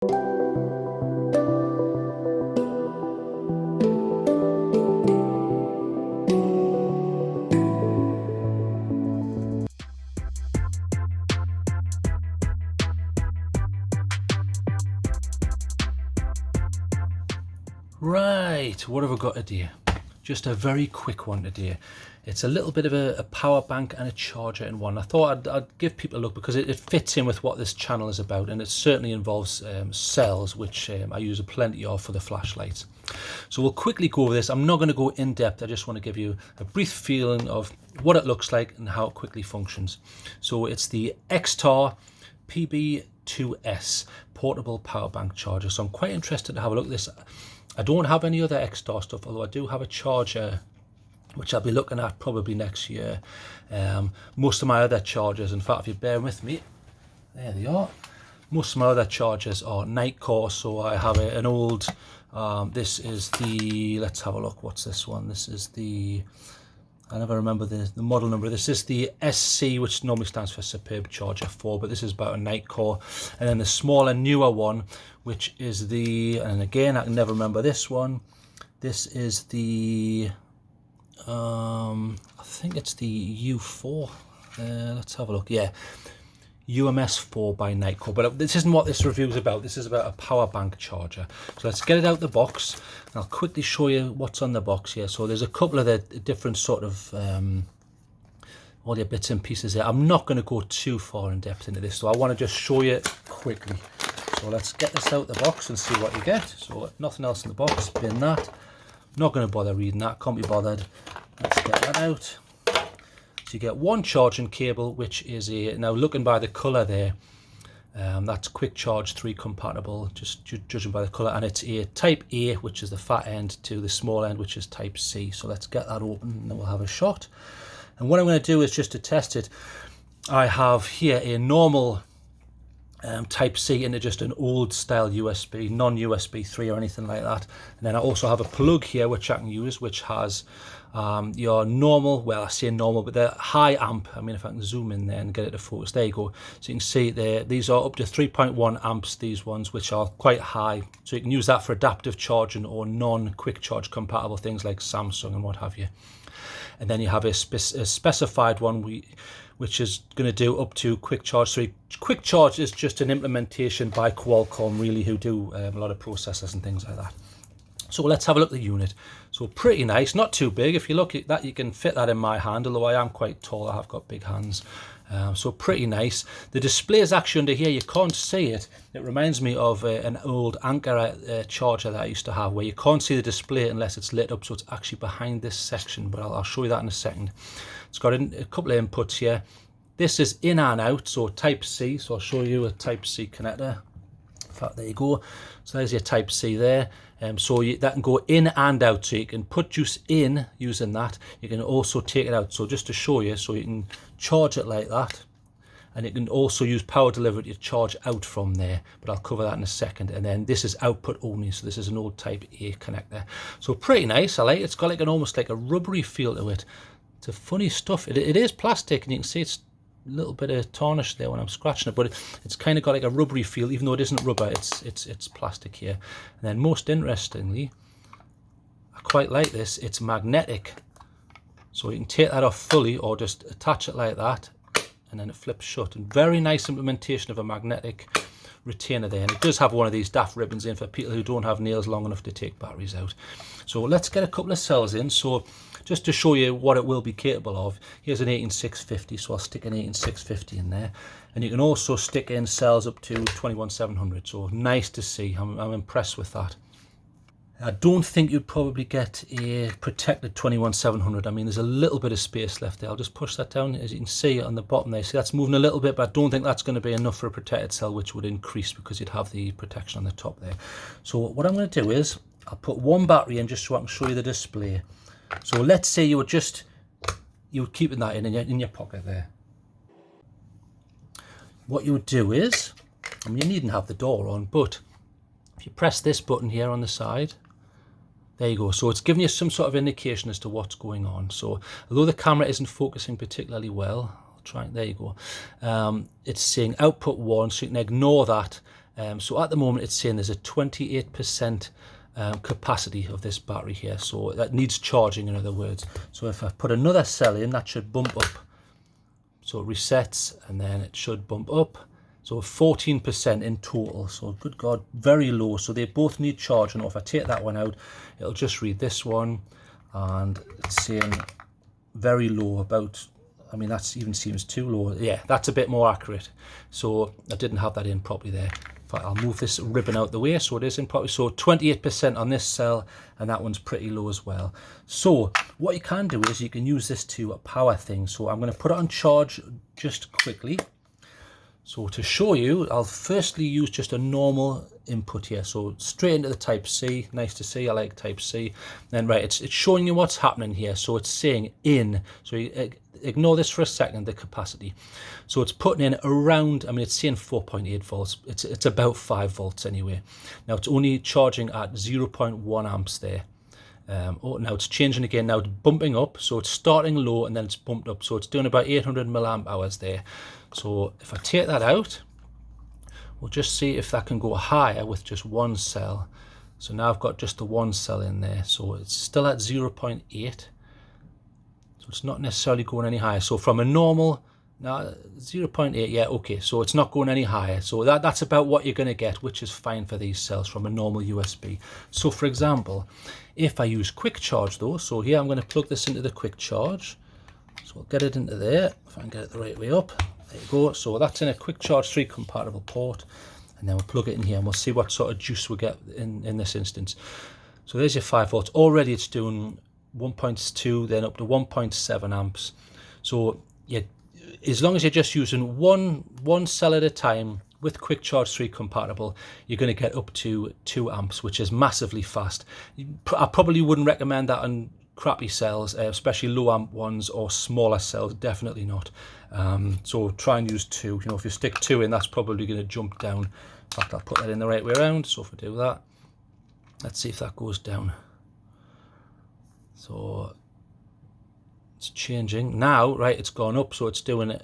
Right, what have I got today? Just a very quick one today. It's a little bit of a power bank and a charger in one. I thought I'd give people a look because it fits in with what this channel is about, and it certainly involves cells, which I use plenty of for the flashlights. So we'll quickly go over this. I'm not going to go in depth. I just want to give you a brief feeling of what it looks like and how it quickly functions. So it's the Xtar PB2S portable power bank charger. So I'm quite interested to have a look at this. I don't have any other Xtar stuff, although I do have a charger which I'll be looking at probably next year. Most of my other chargers, in fact, if you bear with me, there they are. Most of my other chargers are Nightcore, so I have an old, this is the, let's have a look, what's this one? This is the, I never remember the model number. This is the SC, which normally stands for Superb Charger 4, but this is about a Nightcore. And then the smaller, newer one, which is the, and again, I can never remember this one. This is the, I think it's the U4. Let's have a look. Yeah, UMS4 by Nightcore. But this isn't what this review is about. This is about a power bank charger. So let's get it out the box. I'll quickly show you what's on the box here. So there's a couple of the different sort of all your bits and pieces there. I'm not going to go too far in depth into this, so I want to just show you quickly. So let's get this out the box and see what you get. So nothing else in the box, bin that. Not going to bother reading that, can't be bothered. Let's get that out. So you get one charging cable, which is a, now looking by the colour there, that's quick charge 3 compatible, just judging by the colour, and it's a type A, which is the fat end, to the small end, which is type C. So let's get that open and then we'll have a shot. And what I'm going to do is just to test it, I have here a normal type C into just an old style USB, non-USB 3 or anything like that. And then I also have a plug here which I can use, which has your normal, well I say normal, but the high amp. I mean, if I can zoom in there and get it to focus, there you go. So you can see there, these are up to 3.1 amps, these ones, which are quite high. So you can use that for adaptive charging or non-quick charge compatible things like Samsung and what have you. And then you have a specified one which is going to do up to quick charge 3. Quick charge is just an implementation by Qualcomm, really, who do a lot of processors and things like that. So let's have a look at the unit. So pretty nice, not too big. If you look at that, you can fit that in my hand, although I am quite tall, I have got big hands. So pretty nice. The display is actually under here, you can't see it. It reminds me of an old Anker charger that I used to have, where you can't see the display unless it's lit up, so it's actually behind this section, but I'll show you that in a second. It's got a couple of inputs here. This is in and out, so type C, so I'll show you a type C connector. In fact, there you go. So there's your type C there. So that can go in and out, so you can put juice in using that. You can also take it out, so just to show you, so you can charge it like that, and you can also use power delivery to charge out from there, but I'll cover that in a second. And then this is output only, so this is an old type A connector. So pretty nice, I like it. It's got like an almost like a rubbery feel to it. It's a funny stuff. It is plastic, and you can see it's a little bit of tarnish there when I'm scratching it, but it's kind of got like a rubbery feel, even though it isn't rubber. It's plastic here. And then most interestingly, I quite like this, it's magnetic, so you can take that off fully or just attach it like that, and then it flips shut. And very nice implementation of a magnetic retainer there, and it does have one of these daft ribbons in for people who don't have nails long enough to take batteries out. So let's get a couple of cells in. So just to show you what it will be capable of, here's an 18650, so I'll stick an 18650 in there, and you can also stick in cells up to 21700. So nice to see. I'm impressed with that. I don't think you'd probably get a protected 21700. I mean, there's a little bit of space left there. I'll just push that down. As you can see on the bottom there, see that's moving a little bit, but I don't think that's going to be enough for a protected cell, which would increase because you'd have the protection on the top there. So what I'm going to do is I'll put one battery in just so I can show you the display. So let's say you were keeping that in your pocket there. What you would do is, I mean, you needn't have the door on, but if you press this button here on the side, there you go. So it's giving you some sort of indication as to what's going on. So although the camera isn't focusing particularly well, I'll try, there you go. It's saying output 1, so you can ignore that. So at the moment it's saying there's a 28% capacity of this battery here, so that needs charging, in other words. So if I put another cell in, that should bump up. So it resets and then it should bump up. So 14% in total. So good God, very low. So they both need charging. Or if I take that one out, it'll just read this one, and it's saying very low, about, I mean, that even seems too low. Yeah, that's a bit more accurate. So I didn't have that in properly there. In fact, I'll move this ribbon out the way so it is in properly. So 28% on this cell, and that one's pretty low as well. So what you can do is you can use this to power things. So I'm going to put it on charge just quickly. So to show you, I'll firstly use just a normal input here. So straight into the type C. Nice to see, I like type C. Then right, it's showing you what's happening here. So it's saying in. So you ignore this for a second, the capacity. So it's putting in around, I mean, it's saying 4.8 volts. It's about 5 volts anyway. Now it's only charging at 0.1 amps there. Oh, now it's changing again. Now it's bumping up. So it's starting low and then it's bumped up. So it's doing about 800 milliamp hours there. So if I take that out, we'll just see if that can go higher with just one cell. So now I've got just the one cell in there. So it's still at 0.8. So it's not necessarily going any higher. So from a normal, now 0.8, yeah, okay. So it's not going any higher. So that's about what you're going to get, which is fine for these cells from a normal USB. So for example, if I use quick charge though, so here I'm going to plug this into the quick charge. So I'll get it into there, if I can get it the right way up. There you go. So that's in a quick charge 3 compatible port, and then we'll plug it in here and we'll see what sort of juice we get in this instance. So there's your 5 volts. Already it's doing 1.2, then up to 1.7 amps. So yeah, as long as you're just using one cell at a time with quick charge 3 compatible, you're going to get up to 2 amps, which is massively fast. I probably wouldn't recommend that on crappy cells, especially low amp ones or smaller cells, definitely not. So try and use 2. You know, if you stick 2 in, that's probably going to jump down. In fact, I'll put that in the right way around. So if we do that, let's see if that goes down. So it's changing now, right? It's gone up, so it's doing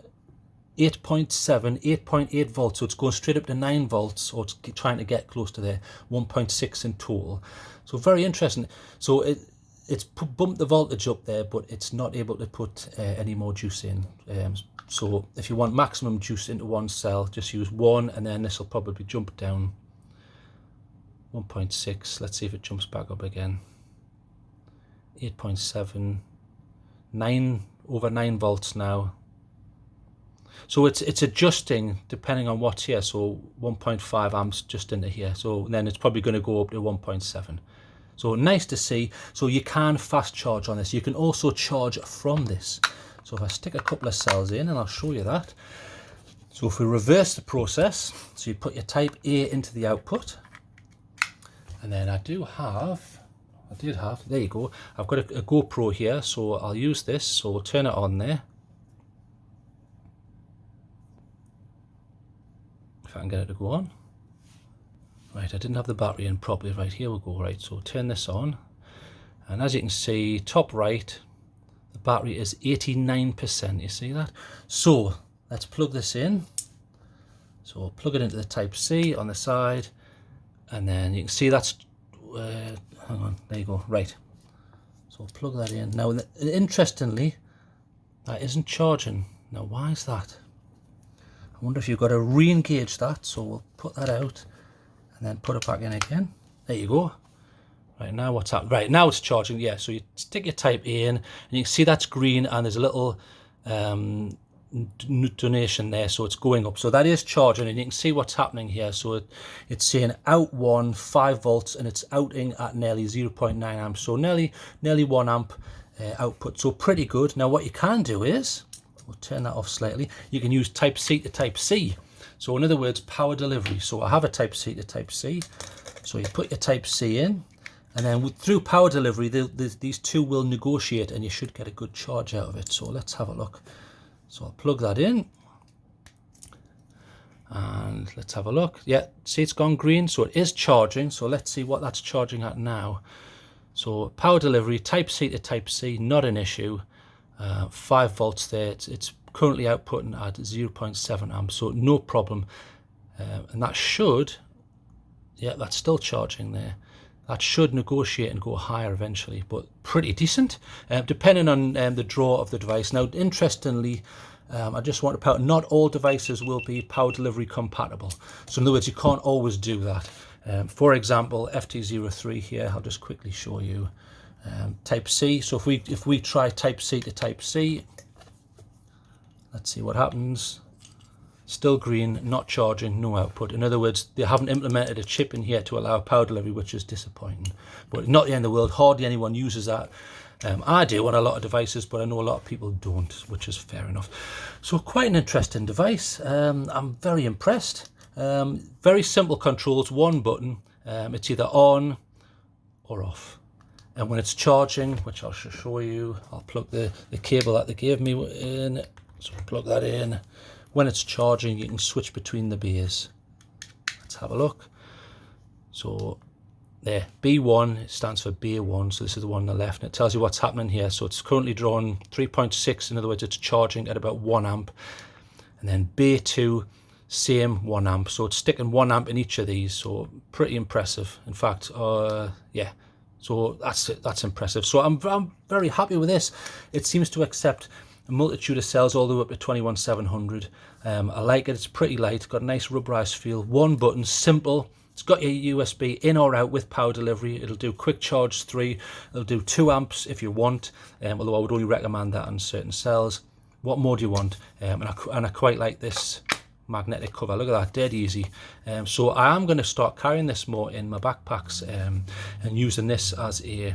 8.8 volts. So it's going straight up to 9 volts, or it's trying to get close to there, 1.6 in total. So very interesting. So it's bumped the voltage up there, but it's not able to put any more juice in. So if you want maximum juice into one cell, just use 1, and then this will probably jump down 1.6. Let's see if it jumps back up again. 8.7, 9, over 9 volts now. So it's adjusting depending on what's here. So 1.5 amps just into here. So then it's probably going to go up to 1.7. So nice to see. So you can fast charge on this. You can also charge from this. So if I stick a couple of cells in, and I'll show you that. So if we reverse the process, so you put your type A into the output, and then I did have, there you go. I've got a GoPro here, so I'll use this. So we'll turn it on there. If I can get it to go on. Right, I didn't have the battery in properly. Right, here we go. Right, so turn this on, and as you can see, top right, the battery is 89%. You see that? So let's plug this in. So we'll plug it into the type C on the side, and then you can see that's hang on, there you go. Right, so we'll plug that in now. Interestingly, that isn't charging. Now why is that? I wonder if you've got to re-engage that. So we'll put that out and then put it back in again. There you go. Right, now what's happening? Right, now it's charging. Yeah, so you stick your type A in, and you can see that's green, and there's a little donation there, so it's going up. So that is charging, and you can see what's happening here. So it's saying out 5 volts, and it's outing at nearly 0.9 amps. So nearly 1 amp output. So pretty good. Now what you can do is, we'll turn that off slightly. You can use type C to type C. So in other words, power delivery. So I have a type C to type C. So you put your type C in, and then through power delivery, these two will negotiate, and you should get a good charge out of it. So let's have a look. So I'll plug that in, and let's have a look. Yeah, see, it's gone green, so it is charging. So let's see what that's charging at now. So power delivery, type C to type C, not an issue. 5 volts there. It's currently outputting at 0.7 amps, so no problem. and that should, yeah, that's still charging there. That should negotiate and go higher eventually, but pretty decent, depending on the draw of the device. Now, interestingly, I just want to point out, not all devices will be power delivery compatible. So in other words, you can't always do that. For example, FT03 here, I'll just quickly show you. Type C. So if we try Type C to Type C, let's see what happens. Still green, not charging, no output. In other words, they haven't implemented a chip in here to allow power delivery, which is disappointing. But not the end of the world. Hardly anyone uses that. I do on a lot of devices, but I know a lot of people don't, which is fair enough. So quite an interesting device. I'm very impressed. Very simple controls, one button. It's either on or off. And when it's charging, which I'll show you, I'll plug the cable that they gave me in. So plug that in. When it's charging, you can switch between the bays. Let's have a look. So there, B1 stands for bay 1, so this is the one on the left, and it tells you what's happening here. So it's currently drawing 3.6, in other words, it's charging at about 1 amp. And then bay 2, same 1 amp. So it's sticking 1 amp in each of these, so pretty impressive. In fact, yeah, so that's impressive. So I'm very happy with this. It seems to accept a multitude of cells all the way up to 21700. I like it. It's pretty light, got a nice rubberized feel. One button, simple. It's got your USB in or out with power delivery. It'll do quick charge 3. It'll do 2 amps if you want, although I would only recommend that on certain cells. What more do you want? And I quite like this magnetic cover. Look at that, dead easy. So I am going to start carrying this more in my backpacks and using this as a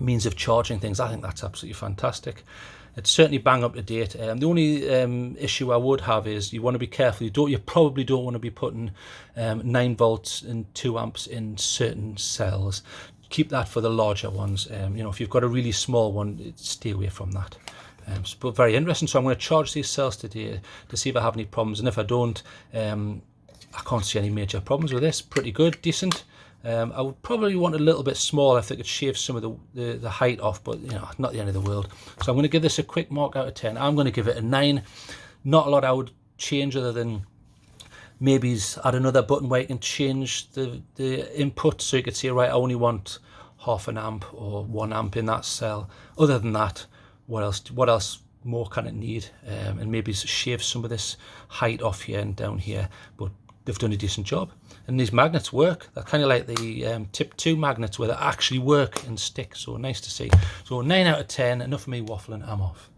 means of charging things. I think that's absolutely fantastic. It's certainly bang up to date. The only issue I would have is you want to be careful. You probably don't want to be putting 9 volts and 2 amps in certain cells. Keep that for the larger ones. You know, if you've got a really small one, stay away from that. But very interesting. So I'm going to charge these cells today to see if I have any problems, and if I don't, I can't see any major problems with this. Pretty good, decent. I would probably want a little bit smaller if they could shave some of the height off, but you know, not the end of the world. So I'm going to give this a quick mark out of 10. I'm going to give it a 9. Not a lot I would change other than maybe add another button where you can change the input, so you could see, right, I only want half an amp or 1 amp in that cell. Other than that, what else more can it need? And maybe shave some of this height off here and down here, but they've done a decent job. And these magnets work. They're kind of like the tip 2 magnets where they actually work and stick. So nice to see. So 9 out of 10. Enough of me waffling. I'm off.